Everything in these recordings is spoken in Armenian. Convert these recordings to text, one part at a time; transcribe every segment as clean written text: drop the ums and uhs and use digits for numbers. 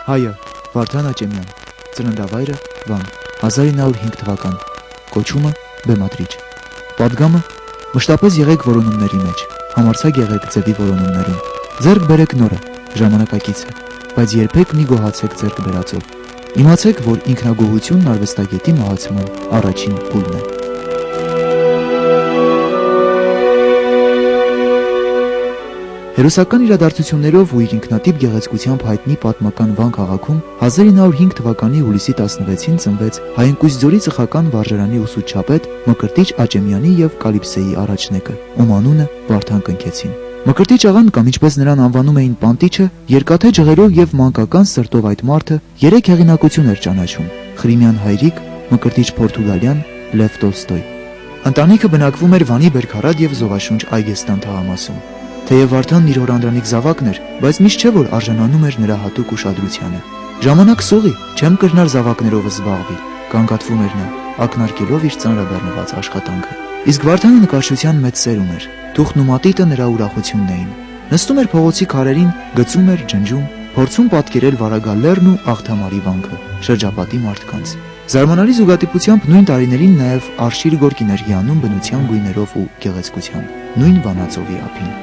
Հայը Վարդան Աճեմյան, ծննդավայրը Վան, 1905 թվական, կոչումը բեմադրիչ, պատգամը մշտապես եղեք որոնումների մեջ, համարձակ եղեք ձևի որոնումներում, ձեռք բերեք նորը, ժամանակակից է, բայց երբեք մի գոհացեք ձեռք բերածով, իմացեք, որ ինքնագոհությունն արվեստագետի մահացման առաջին փուլն է։ Հերոսական իրադարձություններով ու իր ինքնատիպ գեղեցկությամբ հայտնի պատմական Վան քաղաքում 1905 թվականի հուլիսի 16-ին ծնվեց Հայընկույզձորի ծխական վարժարանի ուսուցչապետ Մկրտիչ Աճեմյանի եւ Կալիպսեի առաջնեկը, ում անունը Վարդան կնքեցին։ Մկրտիչ աղան կամ ինչպես նրան անվանում էին Պանտիչը, երկաթե ջղերով եւ մանկական սրտով այդ մարդը 3 հեղինակություն էր ճանաչում՝ Խրիմյան հայրիկ, Մկրտիչ Պորտուգալյան, Լև Տոլստոյ։ Ընտանիքը բնակվում էր Վանի Բերքարատ եւ Զովաշունչ Այգեստան թաղամասում։ Թեև Վարդանն իր հորանդրանիկ զավակն էր, բայց միշտ չէ որ արժանանում էր նրա հատուկ ուշադրությանը։ Ժամանակ սողի, չեմ կրնար զավակներովս զբաղվի, կանգատվում էր նա, ակնարկելով իր ծանրաբեռնված աշխատանքը։ Իսկ Վարդանը նկարչության մեծ սեր ուներ, թուղթն ու մատիտը նրա ուրախությունն էին։ Նստում էր փողոցի քարերին, գծում էր, ջնջում, փորձում պատկերել Վարագալ լեռն ու Աղթամարի վանքը, շրջապատի մարդկանց։ Զարմանալի զուգադիպությամբ նույն տարիներին նաև Արշիր Գորկին էր հիանում բնության գույներով ու գեղեցկությամբ, նույն Վանաձովի ափին։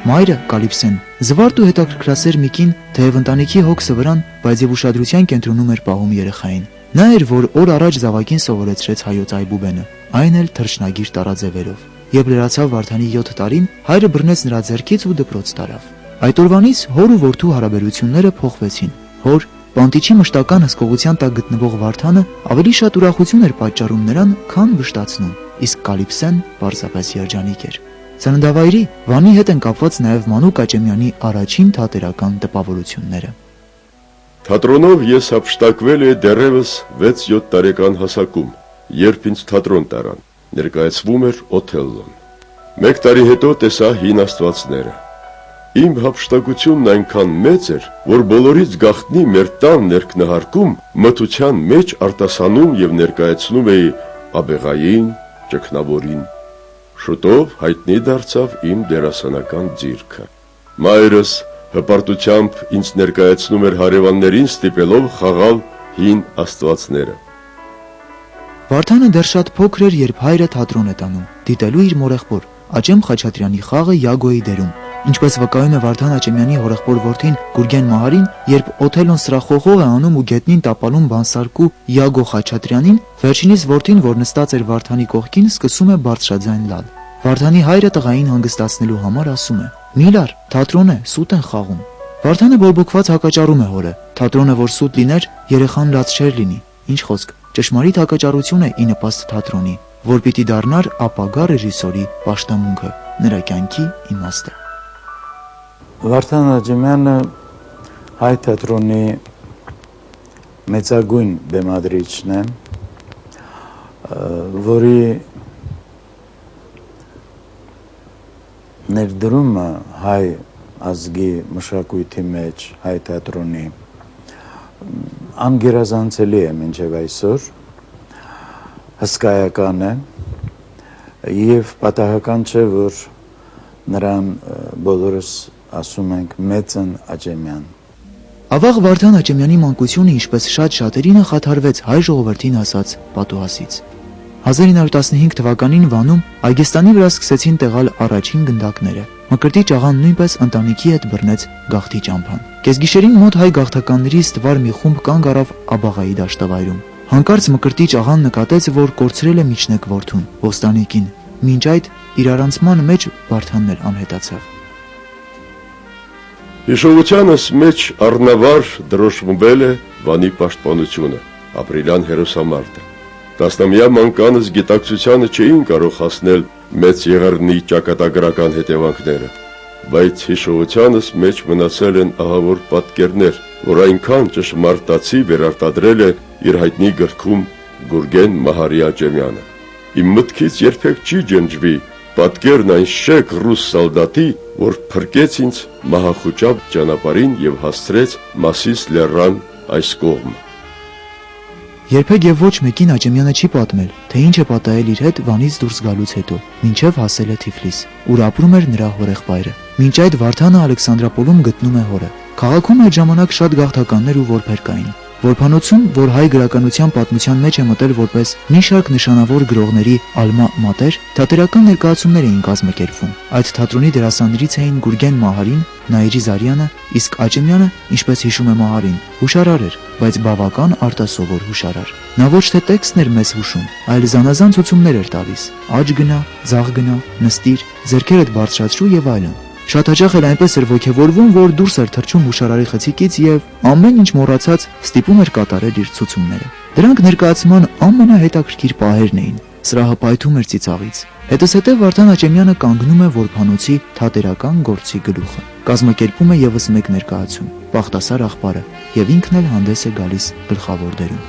Մայրը Կալիպսեն զվարթ ու հետաքրքրասեր մի կին, թեև ընտանիքի հոգսը վրան, բայց եւ ուշադրության կենտրոնում էր պահում երեխային։ Նա էր, որ օր առաջ զավակին սովորեցրեց հայոց այբուբենը, այն էլ թռչնագիր տարաձևերով։ Երբ լրացավ Վարդանի 7 տարին, հայրը բռնեց նրա ձեռքից ու դպրոց տարավ։ Այդ օրվանից հոր ու որդու հարաբերությունները փոխվեցին։ Հոր Պանտիչի մշտական հսկողության տակ գտնվող Վարդանը ավելի շատ ուրախություն էր պատճառում նրան, քան վշտացնում, իսկ Կալիպսեն պարզապես երջանիկ էր։ Ծննդավայրի Վանի հետ են կապված նաև Մանուկ Աճեմյանի առաջին թատերական տպավորությունները։ Թատրոնով ես հափշտակվել էի դեռևս 6-7 տարեկան հասակում, երբ ինձ թատրոն տարան, ներկայացվում էր Օթելլոն։ 1 տարի հետո տեսա Հին Աստվածները։ Իմ հափշտակությունն այնքան մեծ էր, որ բոլորից գաղտնի մեր տան ներքնահարկում մթության մեջ արտասանում եւ ներկայացնում էի աբեղային, ճգնավորին։ Շուտով հայտնի դարձավ իմ դերասանական ձիրքը։ Մայրս հպարտությամբ ինձ ներկայացնում էր հարևաններին ստիպելով խաղալ Հին Աստվածները։ Վարդանը դեռ շատ փոքր էր, երբ հայրը թատրոն է տանում, դիտելու իր մորեղբոր Աճեմ Խաչատրյանի խաղը Յագոյի դերում։ Ինչպես վկայում է Վարդան Աճեմյանի հորեղբոր որդին Գուրգեն Մահարին, երբ Օթելլոն սրախողող է անում ու գետնին տապալում բանսարկու Յագո Խաչատրյանին, վերջինիս որդին, որ նստած էր Վարդանի կողքին, սկսում է բարձրաձայն լալ։ Վարդանի հայրը տղային հանգստացնելու համար ասում է. «Մի լար, թատրոն է, սուտ են խաղում»։ Վարդանը բորբոքված հակաճառում է հորը. թատրոնը որ սուտ լիներ, երեխան լաց չէր լինի։ Ինչ խոսք, ճշմարիտ հակաճառություն է ի նպաստ թատրոնի, որ պիտի դառնար ապագա ռեժիսորի պաշտամունքը, նրա կյանքի իմաստը։ Վարդան Աճեմյանը հայ թատրոնի մեծագույն բեմադրիչն է, որի ներդրումը հայ ազգի մշակույթի մեջ, հայ թատրոնի անգերազանցելի է մինչև այսօր, հսկայական է եւ պատահական չէ, որ նրան բոլորս ասում ենք Մեծն Աճեմյան։ Ավաղ Վարդան Աճեմյանի մանկությունը, ինչպես շատ շատերինը, խաթարվեց հայ ժողովրդին ասած պատուհասից։ 1915 թվականին Վանում Այգեստանի վրա սկսեցին տեղալ առաջին գնդակները։ Մկրտիչ աղան նույնպես ընտանիքի հետ բռնեց գաղթի ճամփան։ Կեսգիշերին մոտ հայ գաղթականների ստվար մի խումբ կանգ առավ Աբաղայի դաշտավայրում։ Հանկարծ Մկրտիչ աղան նկատեց, որ կորցրել է միջնեկ որդուն, ոստանիկին։ Մինչ այդ իր առանցման մեջ Վարդանն էր անհետացավ։ Հիշողությանս մեջ առնավար դրոշմվել է Վանի պաշտպանությունը, ապրիլյան հերոսամարտը։ Տասնամյա մանկանս գիտակցությանը չէին կարող հասնել մեծ եղեռնի ճակատագրական հետևանքները, բայց հիշողությանս մեջ մնացել են ահավոր պատկերներ, որ այնքան ճշմարտացի վերարտադրել է իր հայտնի գրքում Գուրգեն Մահարի Աճեմյանը։ Իմ մտքից երբեք չի ջնջվի պատկերն այն շեք ռուս սալդատի, որ փրկեց ինձ մահախուճապ ճանապարհին եւ հասցրեց Մասիս լեռան այս կողմը։ Երբեք եւ ոչ մեկին Աճեմյանը չի պատմել, թե ինչ է պատահել իր հետ Վանից դուրս գալուց հետո, մինչև հասել է Թիֆլիս, ուր ապրում էր նրա հորեղբայրը։ Մինչ այդ Վարդանը Ալեքսանդրապոլում գտնում է հորը։ Քաղաքում այդ ժամանակ շատ գաղթականներ ու որբեր կային։ Որբանոցում, որ հայ գրականության պատմության մեջ է մտել որպես մի շարք նշանավոր գրողների ալմա մատեր, թատերական ներկայացումներ էին կազմակերպվում։ Այդ թատրոնի դերասաններից էին Գուրգեն Մահարին, Նաիրի Զարյանը, իսկ Աճեմյանը, ինչպես հիշում է Մահարին, հուշարար էր, բայց բավական արտասովոր հուշարար։ Նա ոչ թե տեքստն էր մեզ հուշում, այլ զանազան ցուցումներ էր տալիս՝ աջ գնա, ձախ գնա, նստիր, ձեռքերդ բարձրացրու եւ այլն։ Շատ հաճախ էլ այնպես էր ոգևորվում, որ դուրս էր թռչում հուշարարի խցիկից եւ ամեն ինչ մոռացած ստիպում էր կատարել իր ցուցումները։ Դրանք ներկայացման ամենահետաքրքիր պահերն էին։ Սրահը պայթում էր ծիծաղից։ Հետզհետե Վարդան Աճեմյանը կանգնում է որբանոցի թատերական գործի գլուխը։ Կազմակերպում է եւս մեկ ներկայացում՝ Պախտասար աղբարը, եւ ինքն էլ հանդես է գալիս գլխավոր դերում։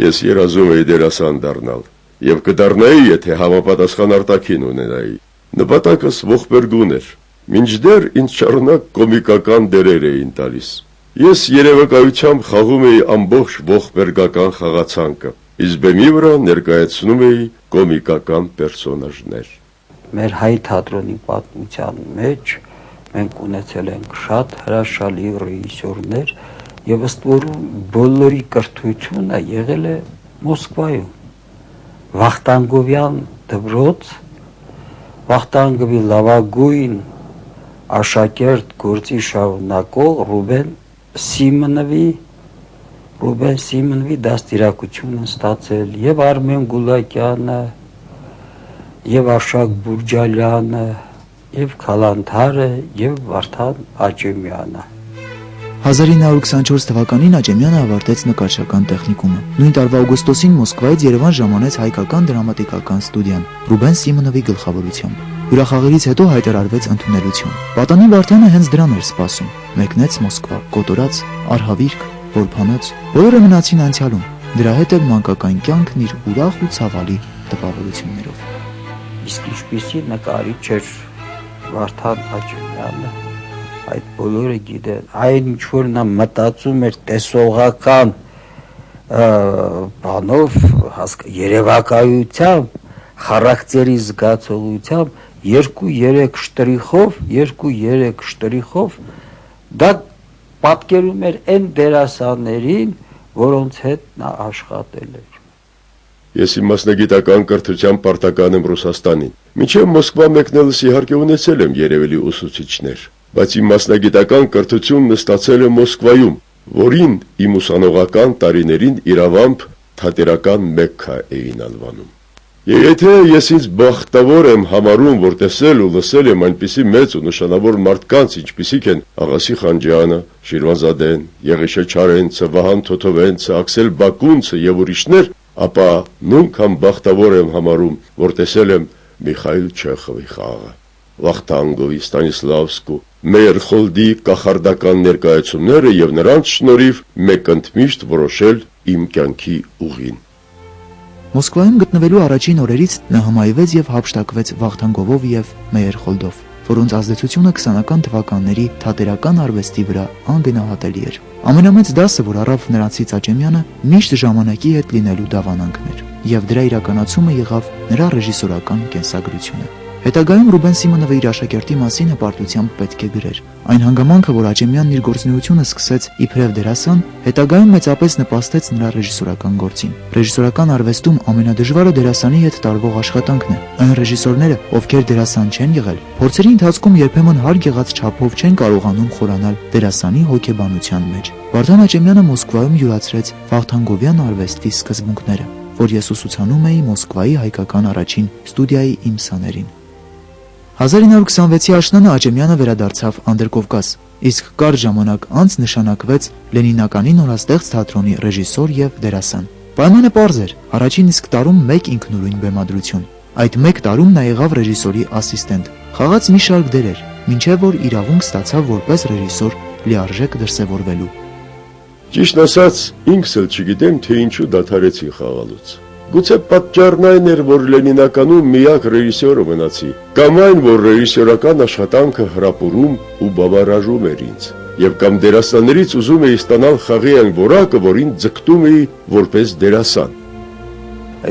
Ես երազում էի դերասան դառնալ եւ կդառնայի, եթե համապատասխան արտաքին ունենայի։ Նպատակս ողբերգուն էր։ Մինչդեռ ինձ շարունակ կոմիկական դերեր էին տալիս։ Ես երևակայությամբ խաղում էի ամբողջ ողբերգական խաղացանկը, իսկ բեմի վրա ներկայացնում էի կոմիկական պերսոնաժներ։ Մեր հայ թատրոնի պատմության մեջ մենք ունեցել ենք շատ հրաշալի ռեժիսորներ եւ ըստ որում բոլորի կրթությունը եղել է Մոսկվայում։ Վախտանգովյան դպրոց, Վախտանգովի լավագույն աշակերտ գործի շարունակող Ռուբեն Սիմոնովի դաստիարակություն ստացել եւ Արմեն Գուլակյանը, եւ Արշակ Բուրջալյանը, եւ Քալանթարը, եւ Վարդան Աճեմյանը։ 1924 թվականին Աճեմյանը ավարտեց նկարչական տեխնիկումը։ Նույն տարվա օգոստոսին Մոսկվայից Երևան ժամանեց հայկական դրամատիկական ստուդիան Ռուբեն Սիմոնովի գլխավորությամբ։ Հյուրախաղերից հետո հայտարարվեց ընդունելություն։ Պատանի Վարդանը հենց դրան էր սպասում։ Մեկնեց Մոսկվա, կոտորած, արհավիրք, որբանոց, բոլորը մնացին անցյալում։ Դրա հետ էլ մանկական կյանքն իր ուրախ ու ցավալի տպավորություններով։ Իսկ ինչպիսի նկարիչ էր Վարդան Աճեմյանը, այդ բոլորը գիտեն, այն ինչ որ նա մտածում էր տեսողական բանով, երևակայությամբ, խարակտերի զգացողությամբ, 2-3 շտրիխով դա պատկերում էր այն դերասաններին, որոնց հետ նա աշխատել էր։ Ես իմ մասնագիտական կրթության պարտական եմ Ռուսաստանին։ Մինչև Մոսկվա մեկնելս իհարկե ունեցել եմ երևելի ուսուցիչներ, բայց իմ մասնագիտական կրթությունն ստացել եմ Մոսկվայում, որին իմ ուսանողական տարիներին իրավամբ թատերական Մեքքա էին անվանում։ Եվ եթե ես ինձ բախտավոր եմ համարում, որ տեսել ու լսել եմ այնպիսի մեծ ու նշանավոր մարդկանց, ինչպիսիք են Աղասի Խանջյանը, Շիրվանզադեն, Եղիշե Չարենցը, Վահան Թոթովենցը, Աքսել Բակունցը եւ ուրիշներ, ապա նույնքան բախտավոր եմ համարում, որ տեսել եմ Միխայիլ Չեխովի խաղը, Վախտանգովի, Ստանիսլավսկու, Մեյերխոլդի կախարդական ներկայացումները եւ նրանց շնորհիվ մեկընդմիշտ որոշել իմ կյանքի ուղին։ Մոսկվայում գտնվելու առաջին օրերից նա հմայվեց եւ հափշտակվեց Վախտանգովով եւ Մեյերխոլդով, որոնց ազդեցությունը 20-ական թվականների թատերական արվեստի վրա անգնահատելի էր։ Ամենամեծ դասը, որ առավ նրանցից Աճեմյանը, միշտ ժամանակի հետ լինելու դավանանքն էր, եւ դրա իրականացումը եղավ նրա ռեժիսորական կենսագրությունը։ Հետագայում Ռուբեն Սիմոնովը իր աշակերտի մասին հպարտությամբ պետք է գրեր։ Այն հանգամանքը, որ Աճեմյանն իր գործունեությունը սկսեց իբրև դերասան, հետագայում մեծապես նպաստեց նրա ռեժիսորական գործին։ Ռեժիսորական արվեստում ամենադժվարը դերասանի հետ տարվող աշխատանքն է։ Այն ռեժիսորները, ովքեր դերասան չեն եղել, փորձերի ընթացքում երբեմն հարկ եղած չափով չեն կարողանում խորանալ դերասանի հոգեբանության մեջ։ Վարդան Աճեմյանը Մոսկվայում յուրացրեց Վախտանգովյան արվեստի սկզբունքները, որ ես ուսուցանում էի Մոսկվայի հայկական առաջին ստուդիայի իմ սաներին։ 1926-ի աշնանը Աճեմյանը վերադարձավ Անդրկովկաս, իսկ կարճ ժամանակ անց նշանակվեց Լենինականի նորաստեղծ թատրոնի ռեժիսոր եւ դերասան։ Պայմանը պարզ էր, առաջին իսկ տարում մեկ ինքնուրույն բեմադրություն։ Այդ մեկ տարում նա եղավ ռեժիսորի ասիստենտ, խաղաց մի շարք դերեր, մինչև որ իրավունք ստացավ որպես ռեժիսոր լիարժեք դրսևորվելու։ Ճիշտ ասած, ինքս էլ չգիտեմ, թե ինչու դադարեցի խաղալուց։ Գուցե պատճառն այն էր, որ Լենինականում միակ ռեժիսորը մնացի, կամ այն, որ ռեժիսորական աշխատանքը հրապուրում ու բավարարում էր ինձ, եւ կամ դերասաններից ուզում էի ստանալ խաղի այն որակը, որին ձգտում էի որպես դերասան։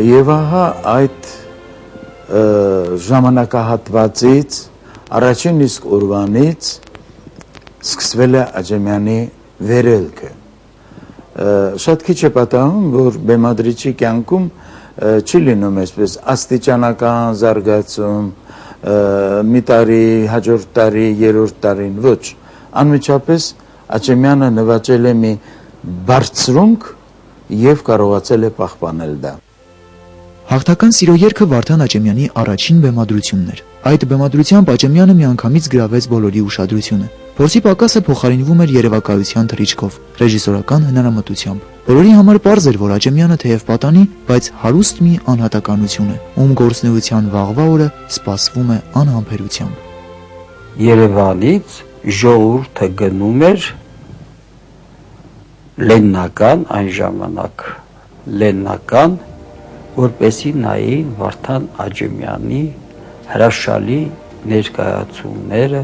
Եվ ահա այդ ժամանակահատվածից առաջին իսկ օրվանից սկսվել է Աջեմյանի վերելքը։ Շատ քիչ է պատահում, որ բեմադրիչի կյանքում չի լինում այսպես աստիճանական զարգացում, մի տարի, հաջորդ տարի, երրորդ տարին, ոչ, անմիջապես Աջեմյանը նվաճել է մի բարձրունք եւ կարողացել է պահպանել դա։ Հաղթական սիրո երգը Վարդան Աճեմյանի առաջին բեմադրությունն էր։ Այդ բեմադրությամբ Աճեմյանը միանգամից գրավեց բոլորի ուշադրությունը։ Փորձի պակասը փոխարինվում էր երևակայության թռիչքով, ռեժիսորական հնարամտությամբ։ Բոլորի համար պարզ էր, որ Աճեմյանը թեև պատանի, բայց հարուստ մի անհատականություն է, ում գործնեության վաղվա օրը սպասվում է անհամբերությամբ։ Երևանից ժողովուրդը գնում էր լեննական, այն ժամանակ լեննական, որպեսի նային Վարդան Աճեմյանի հրաշալի ներկայացումները։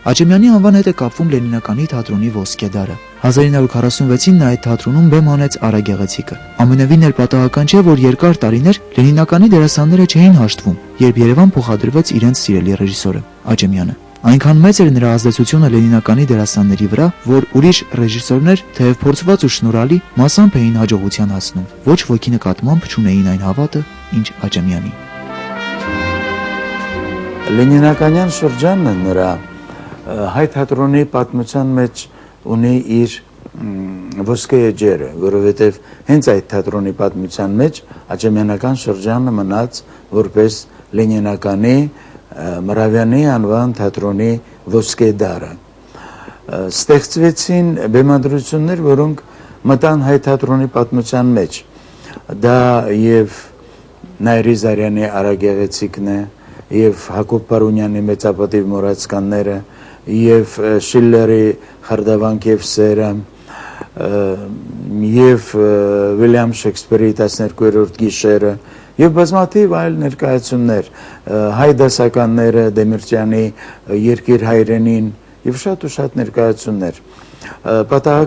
Աճեմյանի անվան հետ է կապվում Լենինականի թատրոնի ոսկե դարը։ 1946-ին նա այդ թատրոնում բեմ հանեց Արագեղեցիկը։ Ամենևին էլ պատահական չէ, որ երկար տարիներ Լենինականի դերասանները չէին հաշտվում, երբ Երևան փոխադրվեց իրենց սիրելի ռեժիսորը՝ Աճեմյանը։ Այնքան մեծ էր նրա ազդեցությունը Լենինականի դերասանների վրա, որ ուրիշ ռեժիսորներ, թեև փորձված ու շնորհալի, մասամբ էին հաջողության հասնում, ոչ ոքի նկատմամբ չունեին այն հավատը, ինչ Աճեմյանի։ Լենինականյան շրջանը նրա հայ թատրոնի պատմության մեջ ունի իր ոսկե էջերը, որովհետև հենց այդ թատրոնի պատմության մեջ Աճեմյանական շրջանը մնաց որպես Լենինականի Մռավյանի անվան թատրոնի ոսկե դարը։ Ստեղծվեցին բեմադրություններ, որոնք մտան հայ թատրոնի պատմության մեջ։ Դա եւ Նայիրի Զարյանի Արագեղեցիկն է, եւ Հակոբ Պարունյանի Մեծապատիվ մոռացկանները, եւ Շիլլերի Խարդավանք եւ սերը, եւ Վիլյամ Շեքսպիրի 12-րդ գիշերը եւ բազմաթիվ այլ ներկայացումներ, հայ դասականները Դեմիրճյանի Երկիր հայրենին եւ շատ ու շատ ներկայացումներ։ Պատահական